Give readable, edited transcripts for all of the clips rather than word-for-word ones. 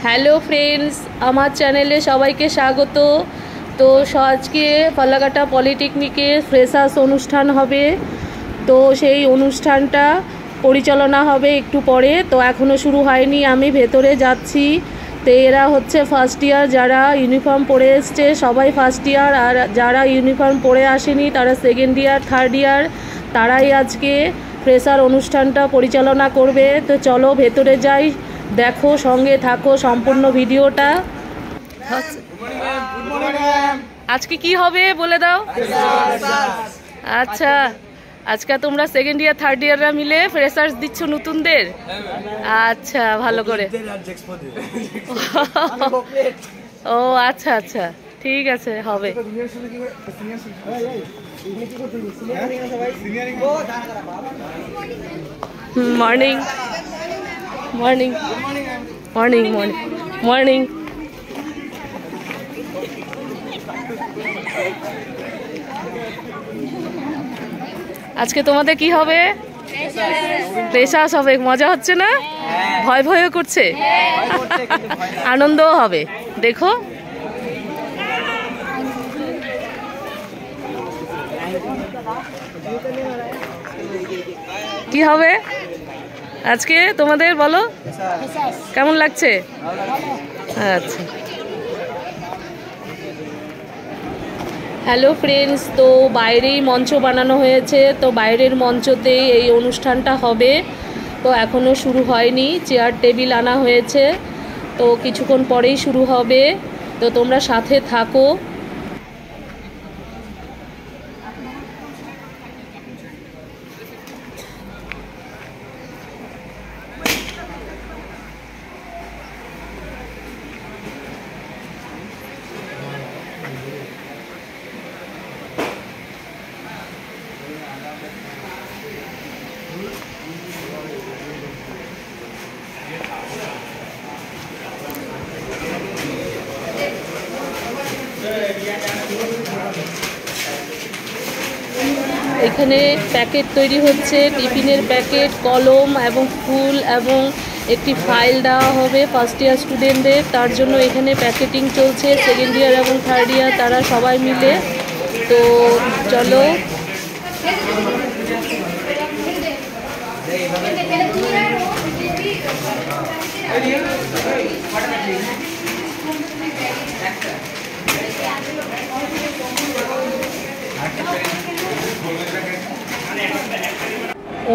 Hello friends, আমার চ্যানেলে সবাইকে স্বাগত। তো আজকে ফালাকাটা পলিটেকনিকে ফ্রেশার্স অনুষ্ঠান হবে। তো সেই অনুষ্ঠানটা পরিচালনা হবে একটু পরে। তো এখনও শুরু হয়নি, আমি ভেতরে যাচ্ছি। তো এরা হচ্ছে ফার্স্ট ইয়ার, যারা ইউনিফর্ম পরে এসছে সবাই ফার্স্ট ইয়ার, আর যারা ইউনিফর্ম পরে আসেনি তারা সেকেন্ড ইয়ার, থার্ড ইয়ার, তারাই আজকে ফ্রেশার অনুষ্ঠানটা পরিচালনা করবে। তো চলো ভেতরে যাই, দেখো, সঙ্গে থাকো সম্পূর্ণ ভিডিওটা। আজকে কি হবে বলে দাও। আচ্ছা, আজকে তোমরা সেকেন্ড ইয়ার থার্ড ইয়াররা মিলে ফ্রেশার্স দিচ্ছ নতুনদের। আচ্ছা, ভালো করে। ও আচ্ছা আচ্ছা, ঠিক আছে, হবে। Morning morning morning morning morning. আজকে তোমাদের কি হবে? ফ্রেশার্স হবে। মজা হচ্ছে না? ভয় ভয়ও করছে? আনন্দও হবে, দেখো। কি হবে আজকে তোমাদের, বলো কেমন লাগছে? আচ্ছা, হ্যালো ফ্রেন্ডস, তো বাইরেই মঞ্চ বানানো হয়েছে। তো বাইরের মঞ্চতেই এই অনুষ্ঠানটা হবে। তো এখনও শুরু হয়নি, চেয়ার টেবিল আনা হয়েছে। তো কিছুক্ষণ পরেই শুরু হবে। তো তোমরা সাথে থাকো। এখানে প্যাকেট তৈরি হচ্ছে, টিফিনের প্যাকেট, কলম এবং ফুল এবং একটি ফাইল দেওয়া হবে ফার্স্ট ইয়ার স্টুডেন্টদের। তার জন্য এখানে প্যাকেটিং চলছে। সেকেন্ড ইয়ার এবং থার্ড ইয়ার তারা সবাই মিলে। তো চলো,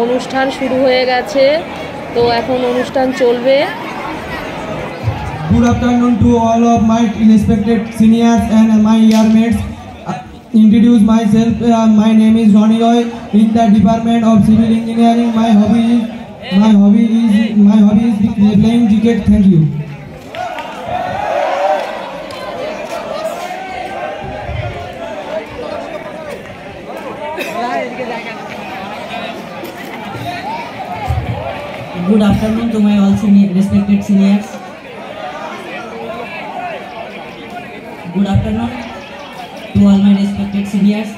অনুষ্ঠান শুরু হয়ে গেছে। তো এখন অনুষ্ঠান চলবে। Good afternoon to all of my respected seniors and my yearmates. Introduce myself. My name is Ronnie Roy in the Department of Civil Engineering. My hobby is playing cricket. Thank you. Good afternoon to my all respected seniors. Good afternoon to all my respected seniors.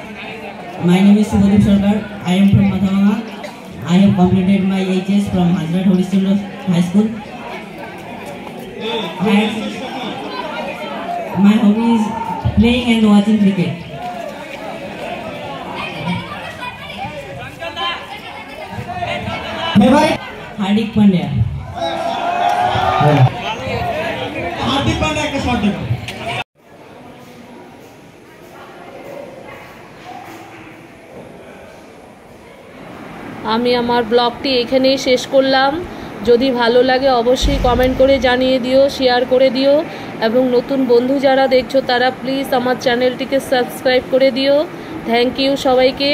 My name is Subhadeep Sarkar. I am from Mathavanga. I have completed my HS from Hazrat Horishchandra High School. And my hobby is playing and watching cricket. Hardik Pandya. Hardik Pandya के shot देखो। আমি আমার ব্লগটি এখানেই শেষ করলাম। যদি ভালো লাগে অবশ্যই কমেন্ট করে জানিয়ে দিও, শেয়ার করে দিও, এবং নতুন বন্ধু যারা দেখছো তারা প্লিজ আমার চ্যানেলটিকে সাবস্ক্রাইব করে দিও। থ্যাংক ইউ সবাইকে।